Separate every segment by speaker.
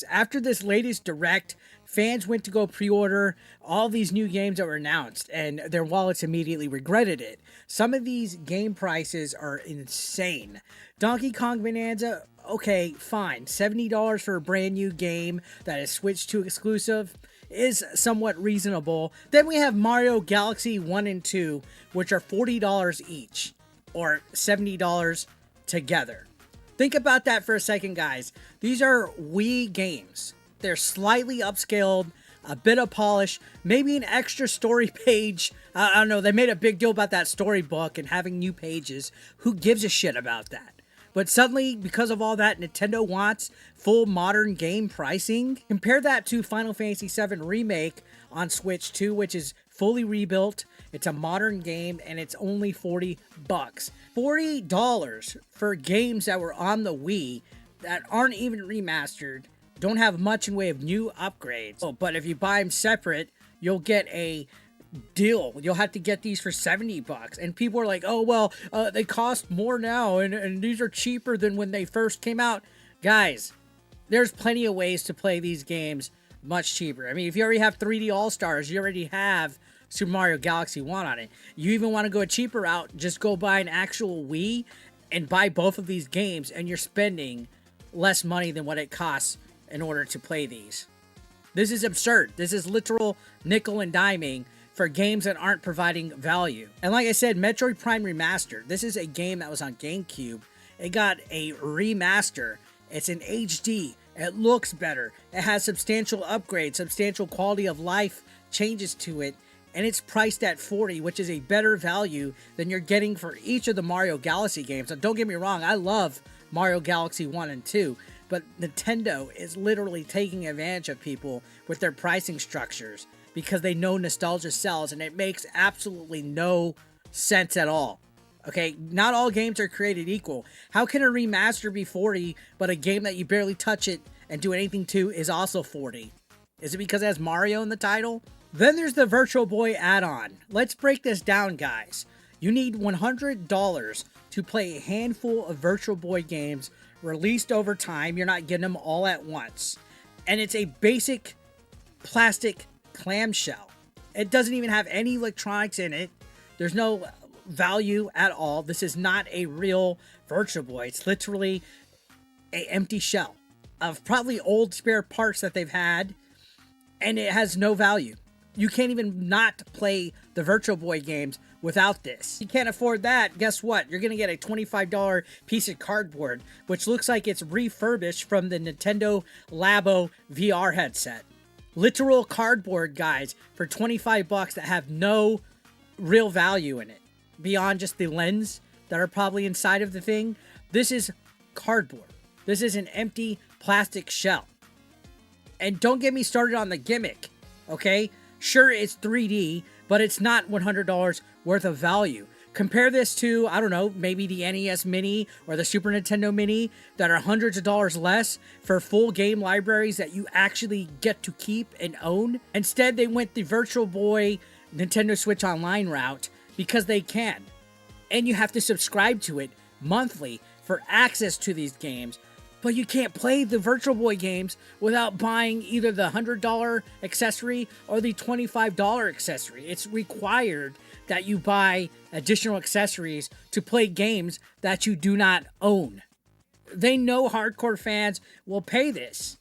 Speaker 1: After this latest direct, fans went to go pre-order all these new games that were announced, and their wallets immediately regretted it. Some of these game prices are insane. Donkey Kong Bonanza, okay, fine. $70 for a brand new game that is Switch 2 exclusive is somewhat reasonable. Then we have Mario Galaxy 1 and 2, which are $40 each, or $70 together. Think about that for a second, guys. These are Wii games. They're slightly upscaled, a bit of polish, maybe an extra story page. I don't know. They made a big deal about that storybook and having new pages. Who gives a shit about that? But suddenly, because of all that, Nintendo wants full modern game pricing. Compare that to Final Fantasy VII Remake on Switch 2, which is fully rebuilt. It's a modern game, and it's only $40. $40 for games that were on the Wii that aren't even remastered, don't have much in way of new upgrades. Oh, but if you buy them separate, you'll get a deal. You'll have to get these for $70. And people are like, oh, well, they cost more now, and these are cheaper than when they first came out. Guys, there's plenty of ways to play these games much cheaper. I mean, if you already have 3D All-Stars, you already have Super Mario Galaxy 1 on it. You even want to go a cheaper route, just go buy an actual Wii and buy both of these games, and you're spending less money than what it costs in order to play these. This is absurd. This is literal nickel and diming for games that aren't providing value. And like I said, Metroid Prime Remastered. This is a game that was on GameCube. It got a remaster. It's in HD. It looks better. It has substantial upgrades, substantial quality of life changes to it. And it's priced at $40, which is a better value than you're getting for each of the Mario Galaxy games. And don't get me wrong, I love Mario Galaxy 1 and 2. But Nintendo is literally taking advantage of people with their pricing structures because they know nostalgia sells, and it makes absolutely no sense at all. Okay, not all games are created equal. How can a remaster be $40, but a game that you barely touch it and do anything to is also $40? Is it because it has Mario in the title? Then there's the Virtual Boy add-on. Let's break this down, guys. You need $100 to play a handful of Virtual Boy games released over time. You're not getting them all at once. And it's a basic plastic clamshell. It doesn't even have any electronics in it. There's no value at all. This is not a real Virtual Boy. It's literally an empty shell of probably old spare parts that they've had, and it has no value. You can't even not play the Virtual Boy games without this. You can't afford that. Guess what? You're going to get a $25 piece of cardboard, which looks like it's refurbished from the Nintendo Labo VR headset. Literal cardboard, guys, for $25 that have no real value in it beyond just the lens that are probably inside of the thing. This is cardboard. This is an empty plastic shell. And don't get me started on the gimmick, okay? Sure, it's 3D, but it's not $100 worth of value. Compare this to, I don't know, maybe the NES Mini or the Super Nintendo Mini that are hundreds of dollars less for full game libraries that you actually get to keep and own. Instead, they went the Virtual Boy Nintendo Switch Online route because they can. And you have to subscribe to it monthly for access to these games. But you can't play the Virtual Boy games without buying either the $100 accessory or the $25 accessory. It's required that you buy additional accessories to play games that you do not own. They know hardcore fans will pay this.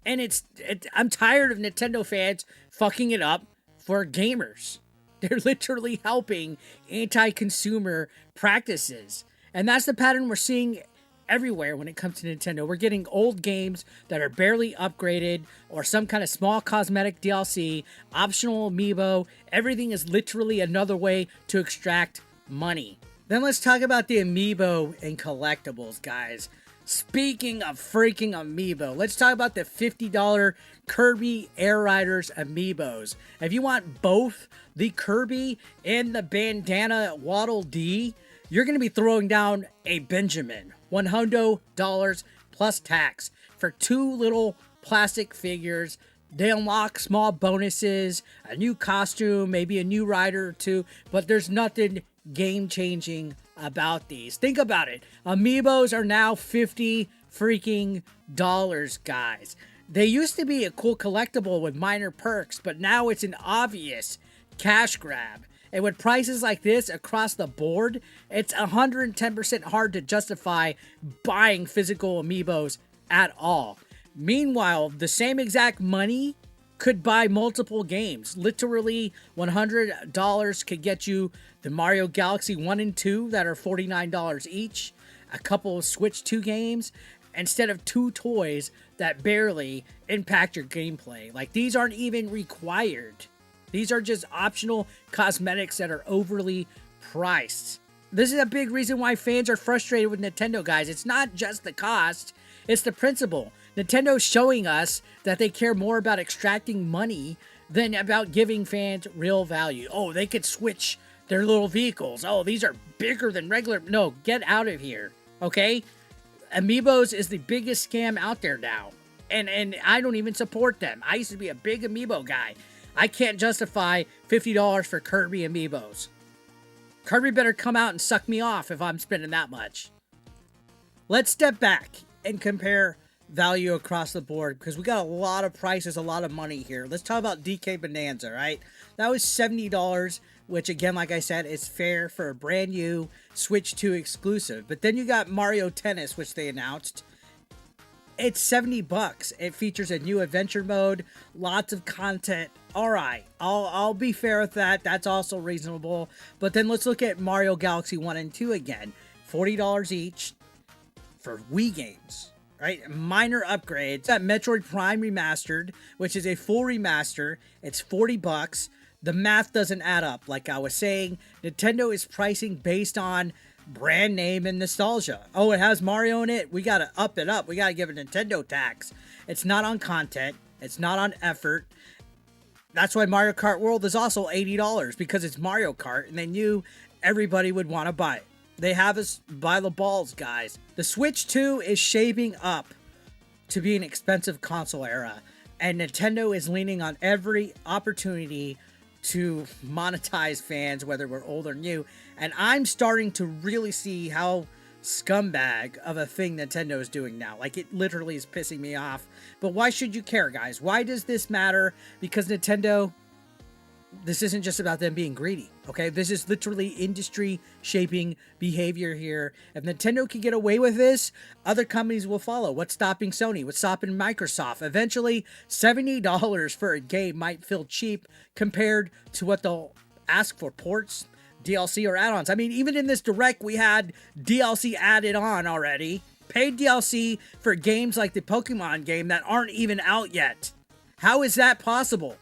Speaker 1: And I'm tired of Nintendo fans fucking it up for gamers. They're literally helping anti-consumer practices. And that's the pattern we're seeing everywhere when it comes to Nintendo. We're getting old games that are barely upgraded or some kind of small cosmetic DLC, optional amiibo. Everything is literally another way to extract money. Then let's talk about the amiibo and collectibles, guys. Speaking of freaking amiibo, let's talk about the $50 Kirby Air Riders amiibos. If you want both the Kirby and the bandana Waddle Dee, you're going to be throwing down a Benjamin. $100 plus tax for two little plastic figures. They unlock small bonuses, a new costume, maybe a new rider or two, but there's nothing game-changing about these. Think about it. Amiibos are now $50 freaking dollars, guys. They used to be a cool collectible with minor perks, but now it's an obvious cash grab. And with prices like this across the board, it's 110% hard to justify buying physical amiibos at all. Meanwhile, the same exact money could buy multiple games. Literally, $100 could get you the Mario Galaxy 1 and 2 that are $49 each, a couple of Switch 2 games, instead of 2 toys that barely impact your gameplay. Like, these aren't even required. These are just optional cosmetics that are overly priced. This is a big reason why fans are frustrated with Nintendo, guys. It's not just the cost, it's the principle. Nintendo's showing us that they care more about extracting money than about giving fans real value. Oh, they could switch their little vehicles. Oh, these are bigger than regular. No, get out of here, okay? Amiibos is the biggest scam out there now. And I don't even support them. I used to be a big Amiibo guy. I can't justify $50 for Kirby Amiibos. Kirby better come out and suck me off if I'm spending that much. Let's step back and compare value across the board, because we got a lot of prices, a lot of money here. Let's talk about DK Bonanza, right? That was $70, which again, like I said, is fair for a brand new Switch 2 exclusive. But then you got Mario Tennis, which they announced. It's $70. It features a new adventure mode, lots of content. All right, I'll be fair with that. That's also reasonable. But then let's look at Mario Galaxy 1 and 2 again. $40 each for Wii games, right? Minor upgrades. Got Metroid Prime Remastered, which is a full remaster. It's $40. The math doesn't add up. Like I was saying, Nintendo is pricing based on brand name and nostalgia. Oh, it has Mario in it? We gotta up it up. We gotta give it Nintendo tax. It's not on content. It's not on effort. That's why Mario Kart World is also $80, because it's Mario Kart, and they knew everybody would want to buy it. They have us by the balls, guys. The Switch 2 is shaping up to be an expensive console era, and Nintendo is leaning on every opportunity to monetize fans, whether we're old or new. And I'm starting to really see how scumbag of a thing Nintendo is doing now. Like, it literally is pissing me off. But why should you care, guys? Why does this matter? Because Nintendo, this isn't just about them being greedy, okay? This is literally industry shaping behavior here. If Nintendo can get away with this, other companies will follow. What's stopping Sony? What's stopping Microsoft? Eventually, $70 for a game might feel cheap compared to what they'll ask for ports, DLC, or add-ons. I mean, even in this Direct, we had DLC added on already. Paid DLC for games like the Pokemon game that aren't even out yet. How is that possible?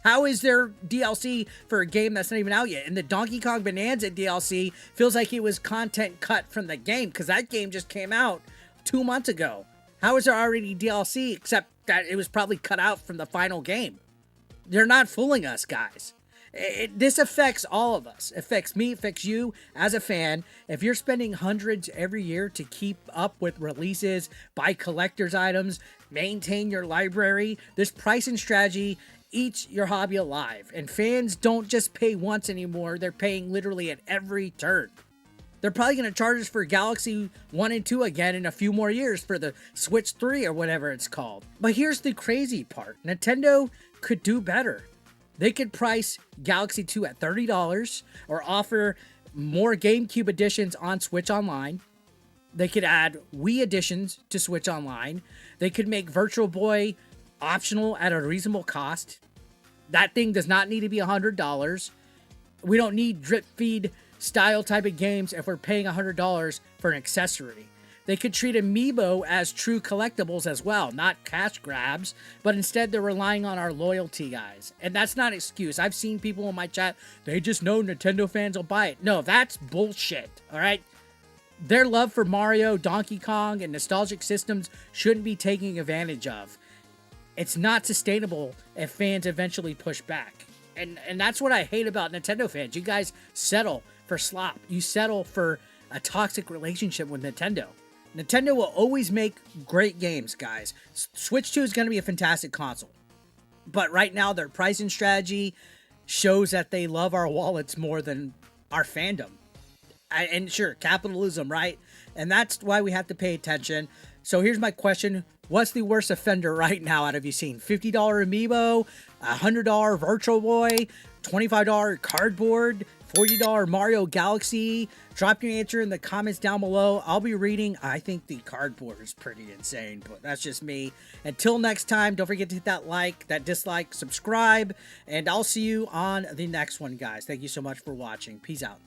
Speaker 1: How is there DLC for a game that's not even out yet? And the Donkey Kong Bonanza DLC feels like it was content cut from the game, because that game just came out 2 months ago. How is there already DLC, except that it was probably cut out from the final game? They're not fooling us, guys. This affects all of us. It affects me, affects you as a fan. If you're spending hundreds every year to keep up with releases, buy collector's items, maintain your library, this pricing strategy eats your hobby alive. And fans don't just pay once anymore. They're paying literally at every turn. They're probably going to charge us for Galaxy 1 and 2 again in a few more years for the Switch 3 or whatever it's called. But here's the crazy part. Nintendo could do better. They could price Galaxy 2 at $30 or offer more GameCube editions on Switch Online. They could add Wii editions to Switch Online. They could make Virtual Boy optional at a reasonable cost. That thing does not need to be $100. We don't need drip feed style type of games if we're paying $100 for an accessory. They could treat Amiibo as true collectibles as well, not cash grabs, but instead they're relying on our loyalty, guys. And that's not an excuse. I've seen people in my chat, they just know Nintendo fans will buy it. No, that's bullshit, all right? Their love for Mario, Donkey Kong, and nostalgic systems shouldn't be taken advantage of. It's not sustainable if fans eventually push back. And that's what I hate about Nintendo fans. You guys settle for slop. You settle for a toxic relationship with Nintendo. Nintendo will always make great games, guys. Switch 2 is going to be a fantastic console. But right now, their pricing strategy shows that they love our wallets more than our fandom. And sure, capitalism, right? And that's why we have to pay attention. So here's my question. What's the worst offender right now out of you seen? $50 amiibo, $100 Virtual Boy, $25 cardboard, $40 Mario Galaxy? Drop your answer in the comments down below. I'll be reading. I think the cardboard is pretty insane, but that's just me. Until next time, don't forget to hit that like, that dislike, subscribe, and I'll see you on the next one, guys. Thank you so much for watching. Peace out.